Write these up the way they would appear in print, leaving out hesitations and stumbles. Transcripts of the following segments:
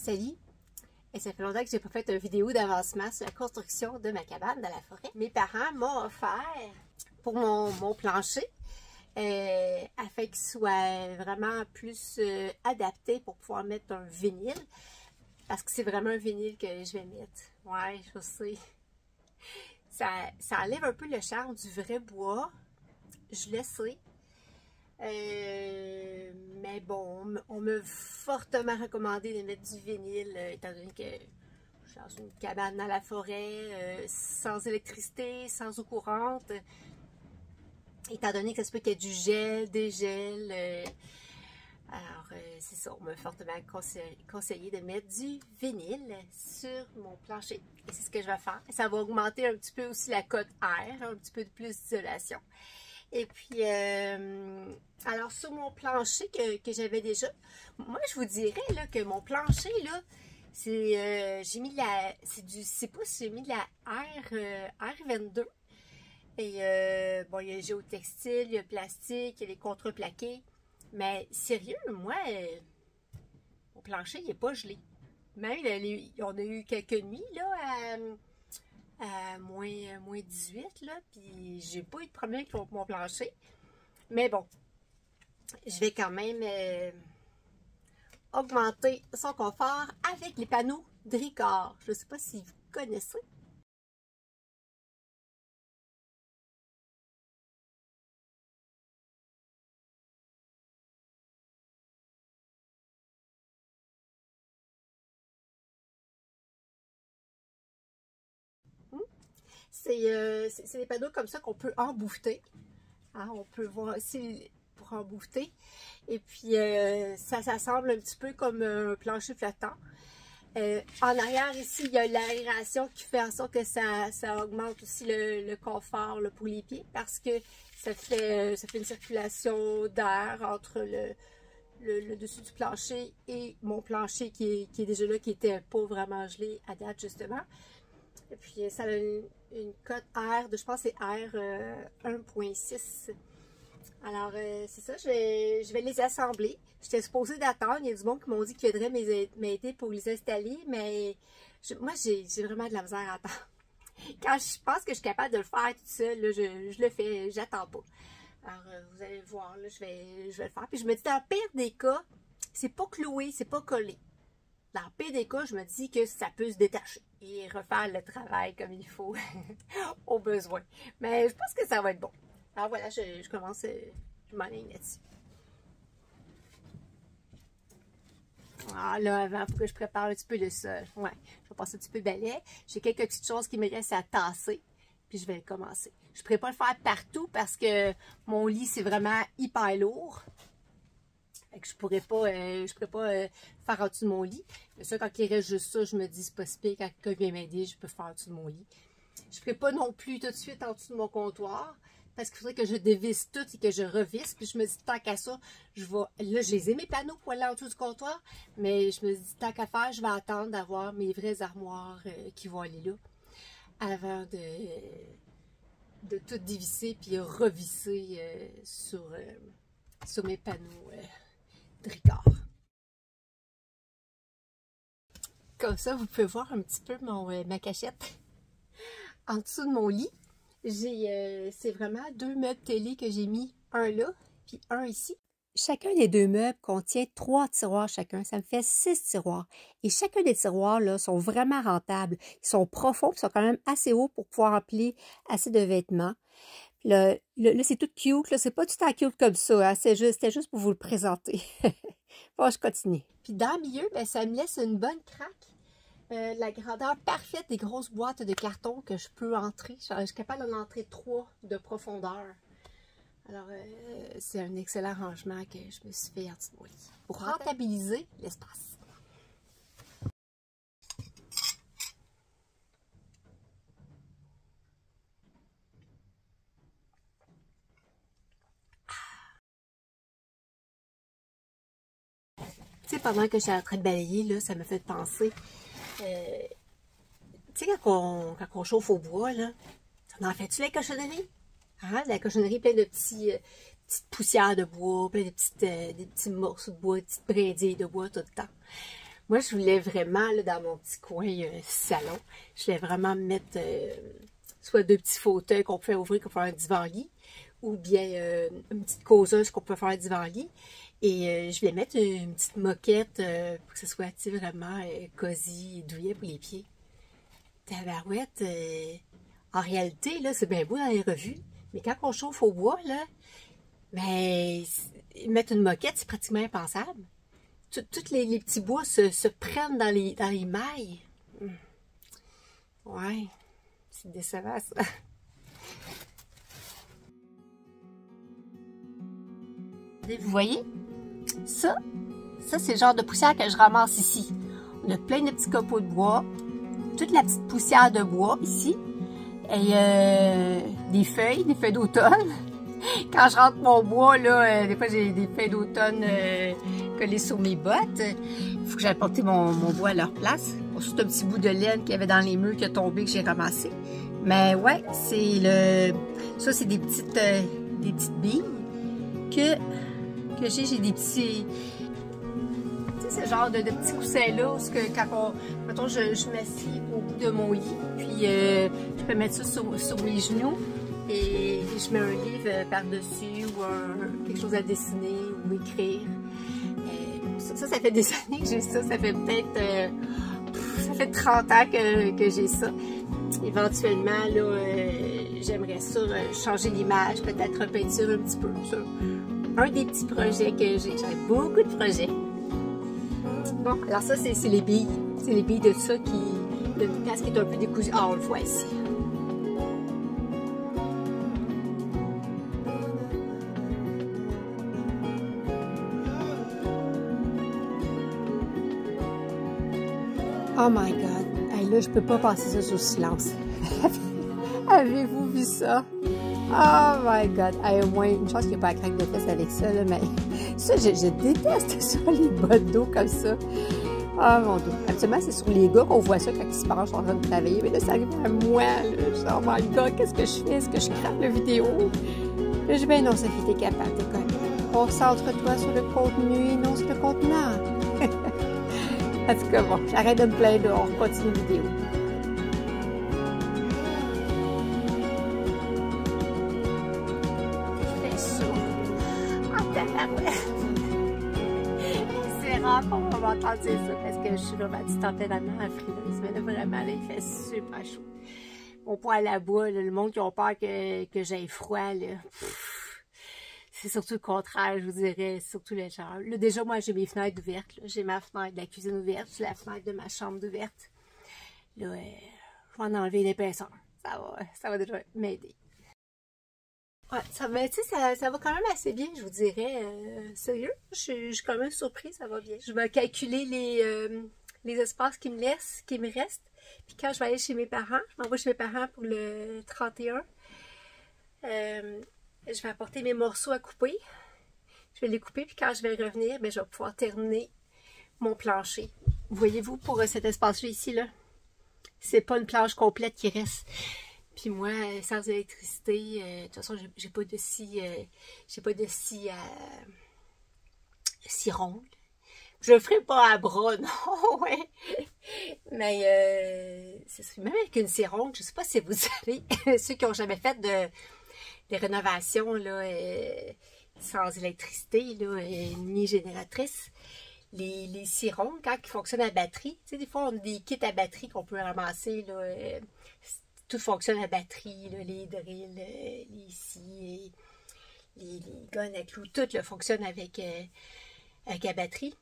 Salut! Et ça fait longtemps que j'ai pas fait une vidéo d'avancement sur la construction de ma cabane dans la forêt. Mes parents m'ont offert pour mon plancher afin qu'il soit vraiment plus adapté pour pouvoir mettre un vinyle. Parce que c'est vraiment un vinyle que je vais mettre. Ouais, je sais. Ça enlève un peu le charme du vrai bois. Je le sais. Mais bon, on m'a fortement recommandé de mettre du vinyle, étant donné que je suis dans une cabane dans la forêt, sans électricité, sans eau courante, étant donné que ça se peut qu'il y ait du gel, des gels. Alors, c'est ça, on m'a fortement conseillé de mettre du vinyle sur mon plancher. Et c'est ce que je vais faire. Ça va augmenter un petit peu aussi la cote air, un petit peu de plus d'isolation. Et puis, alors sur mon plancher que j'avais déjà, moi je vous dirais là, que mon plancher là, c'est j'ai mis c'est pas si j'ai mis de la R22. Et bon, il y a le géotextile, il y a le plastique, il y a les contreplaqués. Mais sérieux, moi, mon plancher, il n'est pas gelé. Même, on a eu quelques nuits là, à moins 18, là, puis j'ai pas eu de problème avec mon plancher. Mais bon, je vais quand même augmenter son confort avec les panneaux Dricor. Je ne sais pas si vous connaissez. C'est des panneaux comme ça qu'on peut embouffeter. Hein, on peut voir ici pour embouffeter. Et puis, ça semble un petit peu comme un plancher flottant. En arrière, ici, il y a l'aération qui fait en sorte que ça augmente aussi le confort là, pour les pieds parce que ça fait une circulation d'air entre le dessus du plancher et mon plancher qui est déjà là, qui était pas vraiment gelé à date, justement. Et puis, ça a une cote R de, je pense, c'est R 1.6. Alors, c'est ça, je vais les assembler. J'étais supposée d'attendre. Il y a du monde qui m'ont dit qu'ils viendraient m'aider pour les installer, mais moi, j'ai vraiment de la misère à attendre. Quand je pense que je suis capable de le faire toute seule, là, je le fais, j'attends pas. Alors, vous allez voir, là, je vais le faire. Puis je me dis, dans le pire des cas, c'est pas cloué, c'est pas collé. Dans le pire des cas, je me dis que ça peut se détacher et refaire le travail comme il faut au besoin. Mais je pense que ça va être bon. Alors voilà, je commence, je m'enligne là-dessus. Ah là, avant, il faut que je prépare un petit peu le sol. Ouais, je vais passer un petit peu de balai. J'ai quelques petites choses qui me restent à tasser. Puis je vais commencer. Je ne pourrais pas le faire partout parce que mon lit, c'est vraiment hyper lourd. Fait que je pourrais pas faire en dessous de mon lit. Mais ça, quand il reste juste ça, je me dis, c'est pas si pire. Quand quelqu'un vient m'aider, je peux faire en dessous de mon lit. Je ne ferai pas non plus tout de suite en dessous de mon comptoir. Parce qu'il faudrait que je dévisse tout et que je revisse. Puis je me dis, tant qu'à ça, là, je les ai mes panneaux pour aller en dessous du comptoir. Mais je me dis, tant qu'à faire, je vais attendre d'avoir mes vraies armoires qui vont aller là. Avant de tout dévisser puis revisser sur mes panneaux Dricor. Comme ça, vous pouvez voir un petit peu ma cachette. En dessous de mon lit, c'est vraiment 2 meubles télé que j'ai mis, un là, puis un ici. Chacun des 2 meubles contient 3 tiroirs chacun, ça me fait 6 tiroirs. Et chacun des tiroirs là, sont vraiment rentables. Ils sont profonds, ils sont quand même assez hauts pour pouvoir remplir assez de vêtements. Là c'est tout cute, là, c'est pas tout à cute comme ça, hein? C'était juste pour vous le présenter. Bon, je continue. Puis dans le milieu, ben, ça me laisse une bonne craque. La grandeur parfaite des grosses boîtes de carton que je peux entrer. Je suis capable d'en entrer 3 de profondeur. Alors, c'est un excellent rangement que je me suis fait en dessous de mon lit pour rentabiliser l'espace. Tu sais, pendant que j'étais en train de balayer, là, ça m'a fait penser. Tu sais, quand on chauffe au bois, là, t'en fais-tu la cochonnerie? Hein? La cochonnerie pleine de petites poussières de bois, plein de des petits morceaux de bois, des petites brindilles de bois tout le temps. Moi, je voulais vraiment, là, dans mon petit coin salon, je voulais vraiment mettre soit 2 petits fauteuils qu'on peut ouvrir pour faire un divan-lit, ou bien une petite causeuse qu'on peut faire un divan-lit. Et je voulais mettre une petite moquette pour que ce soit vraiment cosy et douillet pour les pieds. Tabarouette, en réalité, là, c'est bien beau dans les revues, mais quand on chauffe au bois, là, ben, mettre une moquette, c'est pratiquement impensable. Tous les petits bois se prennent dans les mailles. Ouais, c'est décevant, ça. Vous voyez? Ça c'est le genre de poussière que je ramasse ici. On a plein de petits copeaux de bois, toute la petite poussière de bois ici, et des feuilles d'automne. Quand je rentre mon bois, là, des fois j'ai des feuilles d'automne collées sur mes bottes. Il faut que j'aille porter mon bois à leur place. C'est un petit bout de laine qu'il y avait dans les murs qui a tombé, que j'ai ramassé. Mais ouais, ça c'est des petites billes que j'ai des petits... Tu sais, ce genre de petits coussins-là, où quand mettons, je m'assieds au bout de mon lit, puis je peux mettre ça sur mes genoux, et je mets un livre par-dessus, ou quelque chose à dessiner, ou écrire. Ça fait des années que j'ai ça. Ça fait peut-être... ça fait 30 ans que j'ai ça. Éventuellement, là, j'aimerais ça changer l'image, peut-être repeinture un petit peu. Ça. Un des petits projets que j'ai. J'ai beaucoup de projets. Bon, alors ça, c'est les billes. C'est les billes de ça le casque est un peu décousu. Ah, on le voit ici. Oh my God. Hey, là, je peux pas passer ça sous silence. Avez-vous vu ça? Oh my God! Hey, au moins, une chance qu'il n'y a pas à craque de fesses avec ça, là, mais ça, je déteste ça, les bottes d'eau comme ça. Oh mon Dieu! Habituellement, c'est sur les gars qu'on voit ça quand ils se penchent en train de travailler, mais là, ça arrive à moi, là. Oh my God! Qu'est-ce que je fais? Est-ce que je craque la vidéo? Là, je dis, ben non, Sophie, t'es capable, t'es correct. Concentre-toi sur le contenu et non sur le contenant. En tout cas, bon, j'arrête de me plaindre, on continue la vidéo. C'est rare qu'on va m'entendre dire ça parce que je suis vraiment du tempérament à frileuse. Mais là, vraiment, là, il fait super chaud. On peut aller là-bas, le monde qui a peur que j'aille froid, là. C'est surtout le contraire, je vous dirais. Surtout le genre. Là, déjà, moi, j'ai mes fenêtres ouvertes. J'ai ma fenêtre de la cuisine ouverte. J'ai la fenêtre de ma chambre ouverte. Là, je vais en enlever l'épaisseur. Ça va déjà m'aider. Ouais, ça va quand même assez bien, je vous dirais. Sérieux, je suis quand même surprise, ça va bien. Je vais calculer les espaces qui me restent. Puis quand je vais aller chez mes parents, je m'envoie chez mes parents pour le 31. Je vais apporter mes morceaux à couper. Je vais les couper, puis quand je vais revenir, ben, je vais pouvoir terminer mon plancher. Voyez-vous, pour cet espace-là ici, là, c'est pas une planche complète qui reste. Puis moi, sans électricité, de toute façon, j'ai pas de scie ronde. Je le ferai pas à bras, non, ouais. Mais même avec une scie ronde, je sais pas si vous savez, ceux qui ont jamais fait des rénovations là, sans électricité, là, ni génératrice, les scies rondes, quand ils fonctionnent à batterie, tu sais, des fois, on a des kits à batterie qu'on peut ramasser, là, tout fonctionne à batterie, là, les drills, les scies, les guns à clous, tout là, fonctionne avec la batterie.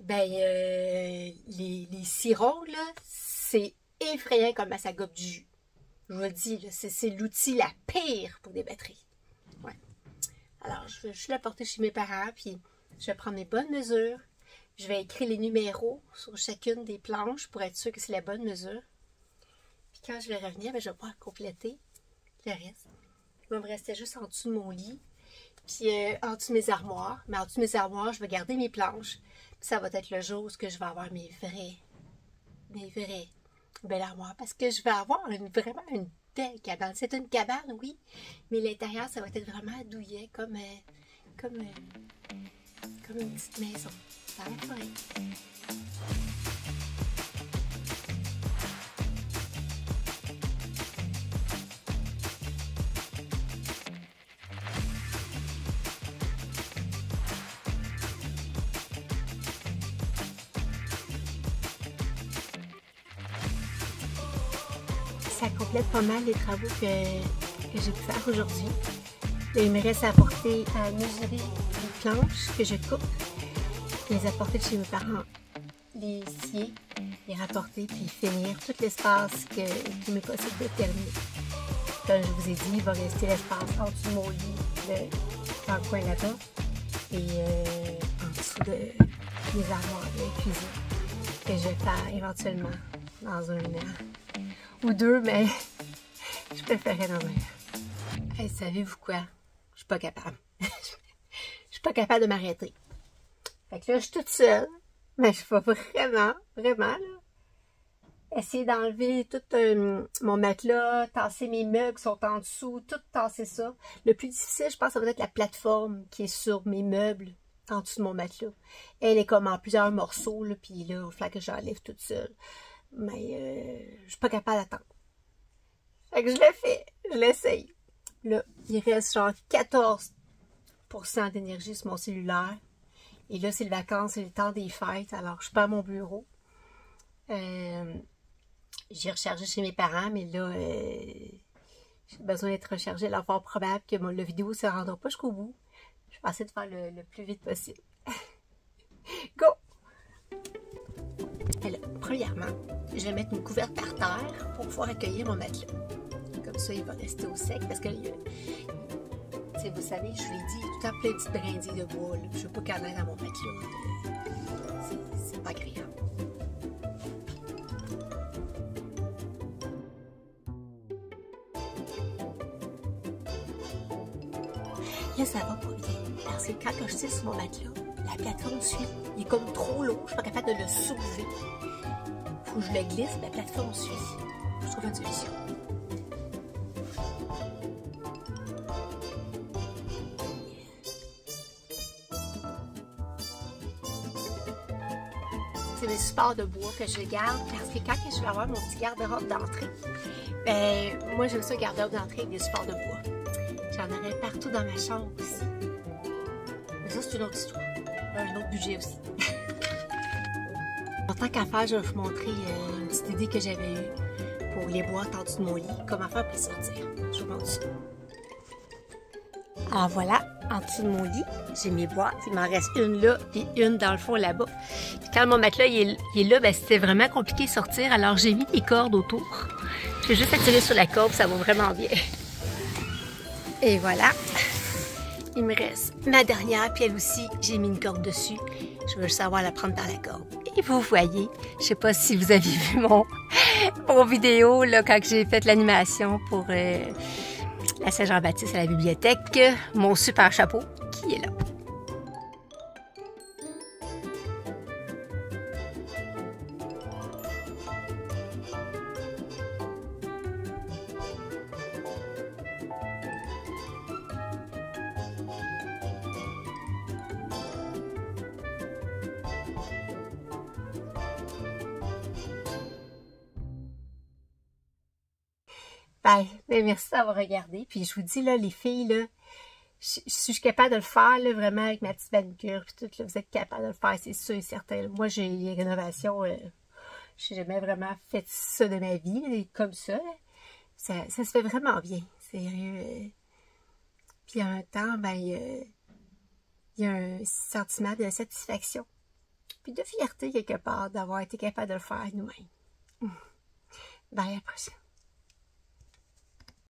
Ben, les scies rondes, là, c'est effrayant comme ça gobe du jus. Je vous le dis, c'est l'outil la pire pour des batteries. Ouais. Alors, je vais juste la porter chez mes parents, puis je vais prendre mes bonnes mesures. Je vais écrire les numéros sur chacune des planches pour être sûr que c'est la bonne mesure. Puis quand je vais revenir, ben, je vais pouvoir compléter le reste. Il va me rester juste en dessous de mon lit, puis en dessous de mes armoires. Mais en dessous de mes armoires, je vais garder mes planches. Puis ça va être le jour où je vais avoir mes vraies belles armoires. Parce que je vais avoir vraiment une belle cabane. C'est une cabane, oui, mais l'intérieur, ça va être vraiment douillet, comme une petite maison dans la forêt. ça complète pas mal les travaux que j'ai pu faire aujourd'hui. Là, il me reste à apporter, à mesurer les planches que je coupe, les apporter de chez mes parents, les scier, les rapporter, puis finir tout l'espace qui m'est possible de terminer. Comme je vous ai dit, il va rester l'espace en dessous de mon lit, dans le coin là-bas, et en dessous des armoires de la cuisine, que je vais faire éventuellement dans 1 an ou 2, mais je préférerais dans 1 an. Hey, savez-vous quoi? Je suis pas capable. Je suis pas capable de m'arrêter. Fait que là, je suis toute seule, mais je vais vraiment, là, essayer d'enlever tout mon matelas, tasser mes meubles qui sont en dessous, tout tasser ça. Le plus difficile, je pense, ça va être la plateforme qui est sur mes meubles, en dessous de mon matelas. Elle est comme en plusieurs morceaux, là, puis là, il va falloir que j'enlève toute seule. Mais je suis pas capable d'attendre. Fait que je le fais, je l'essaye. Là, il reste genre 14% d'énergie sur mon cellulaire. Et là, c'est les vacances, c'est le temps des fêtes, alors je suis pas à mon bureau. J'ai rechargé chez mes parents, mais là, j'ai besoin d'être rechargée. Alors, fort probable que la vidéo ne se rendra pas jusqu'au bout. Je vais essayer de faire le plus vite possible. Go! Alors, premièrement, je vais mettre une couverte par terre pour pouvoir accueillir mon matelas. Comme ça, il va rester au sec parce que, vous savez, je vous l'ai dit, il y a tout le temps plein de petites brindilles de bois. Là. Je ne veux pas qu'elle aille dans mon matelas. C'est pas agréable. Là, ça va pas bien. Parce que quand je tire sur mon matelas, la plateforme suit. Il est comme trop lourd. Je suis pas capable de le soulever. Faut que je le glisse, la plateforme suit. Je trouve une solution. C'est mes supports de bois que je garde parce que quand je vais avoir mon petit garde-robe d'entrée, ben moi j'aime ça garde-robe d'entrée avec des supports de bois. J'en aurais partout dans ma chambre aussi. Mais ça, c'est une autre histoire. Un autre budget aussi. En tant qu'à faire, je vais vous montrer une petite idée que j'avais eue pour les boîtes en dessous de mon lit. Comment faire pour les sortir. Je vous montre ça. Alors voilà, en dessous de mon lit, j'ai mes boîtes. Il m'en reste une là et une dans le fond là-bas. Quand mon matelas il est là, ben, c'était vraiment compliqué de sortir. Alors j'ai mis des cordes autour. J'ai juste attiré sur la corde, ça va vraiment bien. Et voilà, il me reste ma dernière, puis elle aussi, j'ai mis une corde dessus. Je veux juste savoir la prendre par la corde. Et vous voyez, je sais pas si vous avez vu mon vidéo, là, quand j'ai fait l'animation pour la Saint-Jean-Baptiste à la bibliothèque, mon super chapeau qui est là. Ben, merci d'avoir regardé. Puis je vous dis, là, les filles, là, si je suis capable de le faire, là, vraiment, avec ma petite manucure, puis tout, là, vous êtes capable de le faire, c'est sûr et certain. Moi, j'ai les rénovations, j'ai jamais vraiment fait ça de ma vie, là, comme ça, là. Ça se fait vraiment bien, sérieux. Puis en même temps, ben, il y a un sentiment de satisfaction. Puis de fierté, quelque part, d'avoir été capable de le faire nous-mêmes. Bye, à la prochaine.